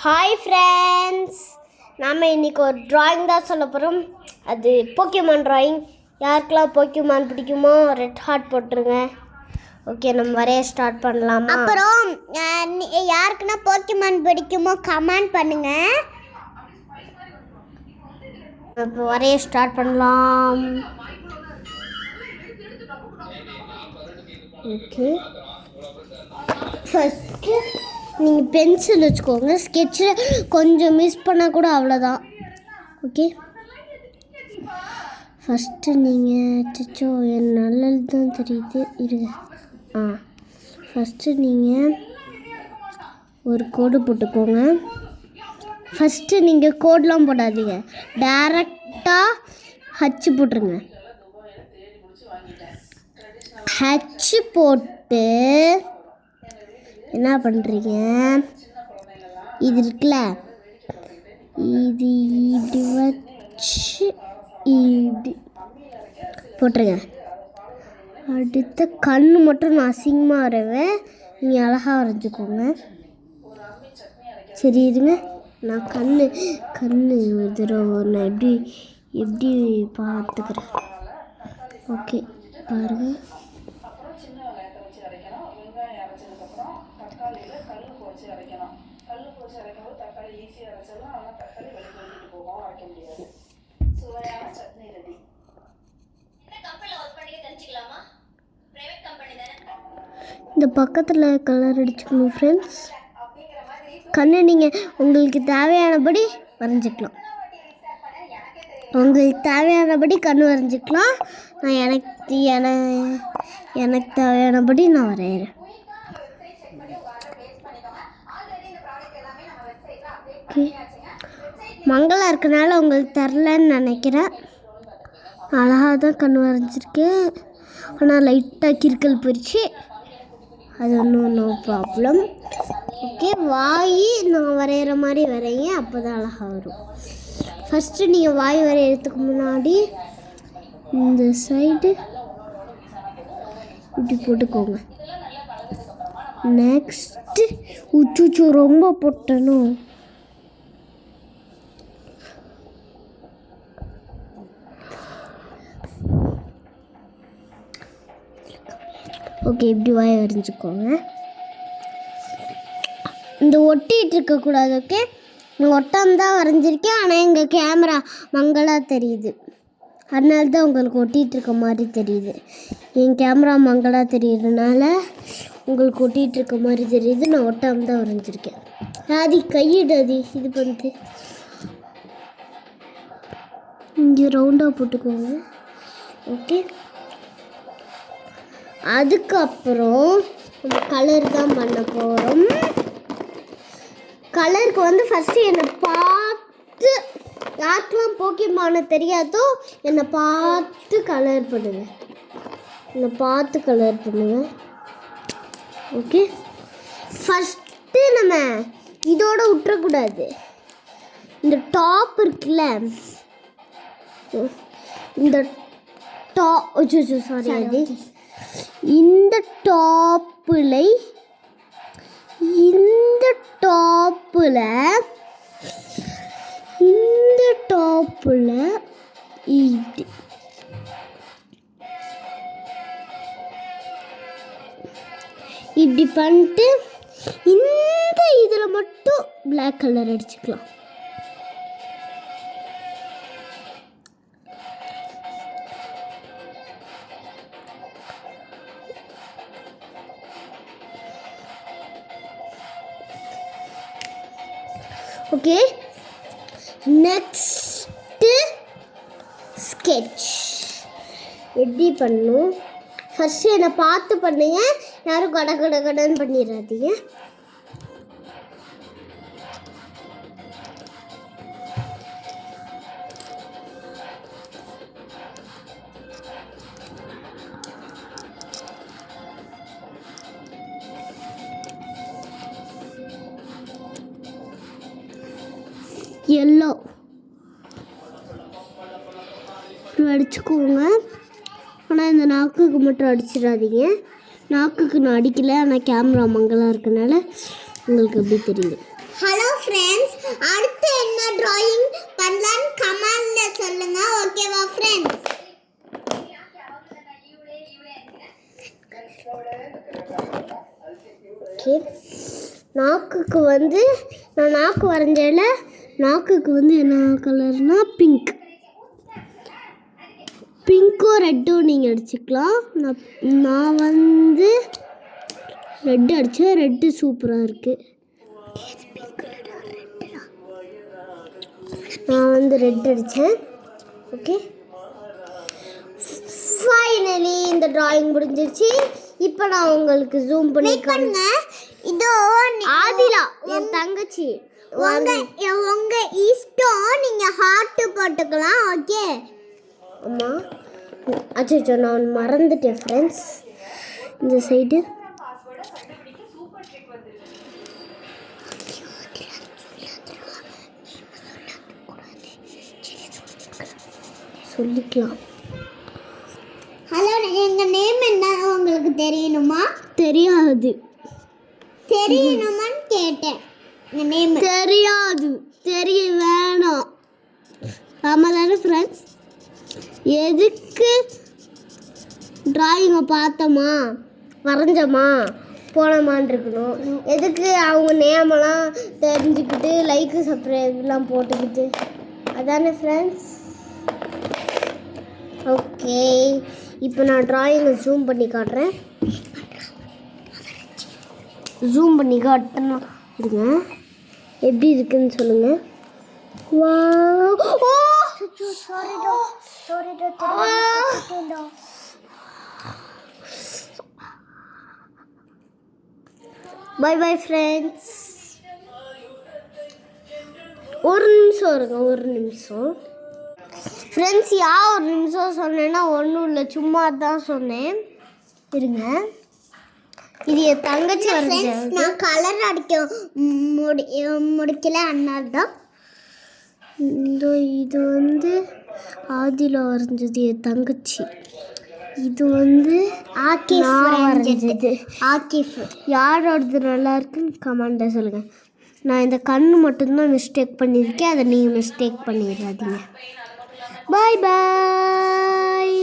Hi friends, நாம் இன்றைக்கி ஒரு ட்ராயிங் தான் சொல்ல போகிறோம். அது போக்கிமான் ட்ராயிங். யாருக்கெல்லாம் போக்கிமான் பிடிக்குமோ ரெட் ஹார்ட் போட்டுருங்க. ஓகே, நம்ம வரைய ஸ்டார்ட் பண்ணலாம். அப்புறம் யாருக்குன்னா போக்கிமான் பிடிக்குமோ கமெண்ட் பண்ணுங்கள். இப்போ வரைய ஸ்டார்ட் பண்ணலாம். ஓகே, ஃபஸ்ட்டு நீங்கள் பென்சில் வச்சுக்கோங்க. ஸ்கெட்சில் கொஞ்சம் மிஸ் பண்ணால் கூட அவ்வளோதான். ஓகே, ஃபஸ்ட்டு நீங்கள் அச்சோ என் நல்லது தான் தெரியுது இருங்க. ஃபஸ்ட்டு நீங்கள் ஒரு கோடு போட்டுக்கோங்க. ஃபஸ்ட்டு நீங்கள் கோடெலாம் போடாதீங்க, டைரெக்டாக ஹச்சு போட்டுருங்க. ஹச்சு போட்டு என்ன பண்ணுறீங்க, இது இருக்குல்ல, இது இப்படி வச்சு இப்படி போட்டுருங்க. அடுத்த கண்ணு மட்டும் நான் அசிங்கமாக வரைவேன், நீங்கள் அழகாக வரைஞ்சிக்கோங்க. சரி இருங்க, நான் கண்ணு ஒரு தடவை நான் எப்படி பார்த்துக்கிறேன். ஓகே பாருங்கள். இந்த பக்கத்தில் கலர் அடிச்சுக்கணும் ஃப்ரெண்ட்ஸ். கண்ணு நீங்கள் உங்களுக்கு தேவையானபடி வரைஞ்சிக்கலாம். உங்களுக்கு தேவையானபடி கண்ணு வரைஞ்சிக்கலாம். நான் எனக்கு தேவையானபடி நான் வரைகிறேன். ஓகே, மங்களா இருக்கனால உங்களுக்கு தரலன்னு நினைக்கிறேன். அழகாக தான் கண் வரைஞ்சிருக்கேன், ஆனால் லைட்டாக கிறுக்கல் போயிடுச்சு. அது ஒன்றும் நோ ப்ராப்ளம். ஓகே, வாய் நான் வரைகிற மாதிரி வரைங்க, அப்போ தான் அழகாக வரும். ஃபஸ்ட்டு நீங்கள் வாய் வரைகிறதுக்கு முன்னாடி இந்த சைடு இப்படி போட்டுக்கோங்க. நெக்ஸ்ட்டு உச்சு ரொம்ப போட்டணும். ஓகே, இப்படி வாய் வரைஞ்சிக்கோங்க. இந்த ஒட்டிகிட்டு இருக்கக்கூடாது. ஓகே, நான் ஒட்டாமல் தான் வரைஞ்சிருக்கேன், ஆனால் எங்கள் கேமரா மங்களாக தெரியுது, அதனால தான் உங்களுக்கு ஒட்டிகிட்டு இருக்க மாதிரி தெரியுது. என் கேமரா மங்களாக தெரியுறதுனால உங்களுக்கு ஒட்டிகிட்டு இருக்க மாதிரி தெரியுது. நான் ஒட்டாமல் தான் வரைஞ்சிருக்கேன். ஆதி கையிடாதி இது பண்ணிட்டு இங்கே ரவுண்டாக போட்டுக்கோங்க. ஓகே, அதுக்கப்புறம் நம்ம கலர் தான் பண்ண போகிறோம். கலருக்கு வந்து ஃபஸ்ட்டு என்னை பார்த்து, யாருக்கெல்லாம் போக்கிமானை தெரியாதோ என்னை பார்த்து கலர் பண்ணுங்க. ஓகே, ஃபஸ்ட்டு நம்ம இதோட விட்டுறக்கூடாது. இந்த டாப் இருக்குல்ல, இந்த இந்த டாப்பில் இப்படி பண்ணிட்டு இந்த இதில் மட்டும் பிளாக் கலர் அடிச்சுக்கலாம். ஓகே, நெக்ஸ்ட்டு ஸ்கெட்ச் எப்படி பண்ணணும். ஃபஸ்ட்டு என்னை பார்த்து பண்ணுங்க, யாரும் கடன்னு பண்ணிடாதீங்க. எல்லோ அடிச்சுக்கோங்க, ஆனால் இந்த நாக்குக்கு மட்டும் அடிச்சிடாதீங்க. நாக்குக்கு நான் அடிக்கலை, ஆனால் கேமரா மங்கலாக இருக்கனால உங்களுக்கு எப்படி தெரியுது. ஹலோ ஃப்ரெண்ட்ஸ், அடுத்து என்ன டிராயிங் பண்ணலாம்னு கமெண்ட்ல சொல்லுங்க. ஓகேவா ஃப்ரெண்ட்ஸ்? ஓகே, நாக்குக்கு வந்து நான் நாக்கு வரைஞ்சேல, நாக்குக்கு வந்து என்ன கலர்னா பிங்க். பிங்க்கும் ரெட்டும் நீங்கள் அடிச்சுக்கலாம். நான் வந்து ரெட்டு அடித்தேன். ரெட்டு சூப்பராக இருக்குது. நான் வந்து ரெட் அடித்தேன். ஓகே, ஃபைனலி இந்த டிராயிங் முடிஞ்சிருச்சு. இப்போ நான் உங்களுக்கு ஜூம் பண்ணி பண்ணுங்க. இதோ ஆதிலா என் தங்கச்சி. உங்க இஷ்டம், நீங்க ஹார்ட் போட்டுக்கலாம். ஓகே. அம்மா அச்சோ, நான் மறந்துட்டேன் ஃப்ரெண்ட்ஸ். இந்த சைடு சொல்லிக்கலாம். ஹலோ, எங்க நேம் என்ன உங்களுக்கு தெரியணுமா? தெரியாது. தெரியணுமான்னு கேட்டேன். எங்க நேம் தெரியாது. தெரிய வேணாம். ஆமாம் தானே ஃப்ரெண்ட்ஸ்? எதுக்கு டிராயிங்கை பார்த்தோமா வரைஞ்சோமா போனோமான் இருக்கணும். எதுக்கு அவங்க நேமெல்லாம் தெரிஞ்சுக்கிட்டு லைக்கு சப்ஸ்கிரைப்லாம் போட்டுக்கிட்டு? அதானே ஃப்ரெண்ட்ஸ்? ஓகே, இப்போ நான் டிராயிங்கை ஜூம் பண்ணி காட்டுறேன். ஜூம் பண்ணி காட்டணும். இருங்க, எப்படி இருக்குன்னு சொல்லுங்கள். Bye bye friends. ஒரு நிமிஷம் இருங்க, ஒரு நிமிஷம் ஃப்ரெண்ட்ஸ். ஒரு நிமிஷம் சொன்னேன்னா ஒன்றும் இல்லை, சும்மா தான் சொன்னேன். இருங்க, இது என் தங்கச்சி வரைஞ்சது. நான் கலர் அடிக்க முடிக்கல, அதனால தான். இது வந்து ஆதிலா வரைஞ்சது, என் தங்கச்சி. இது வந்து வரைஞ்சது ஆக்கிஃப். யாரோடது நல்லா இருக்குன்னு கமெண்ட்டில் சொல்லுங்கள். நான் இந்த கண்ணு மட்டும்தான் மிஸ்டேக் பண்ணியிருக்கேன், அதை நீங்கள் மிஸ்டேக் பண்ணிடாதீங்க. பாய் பாய்.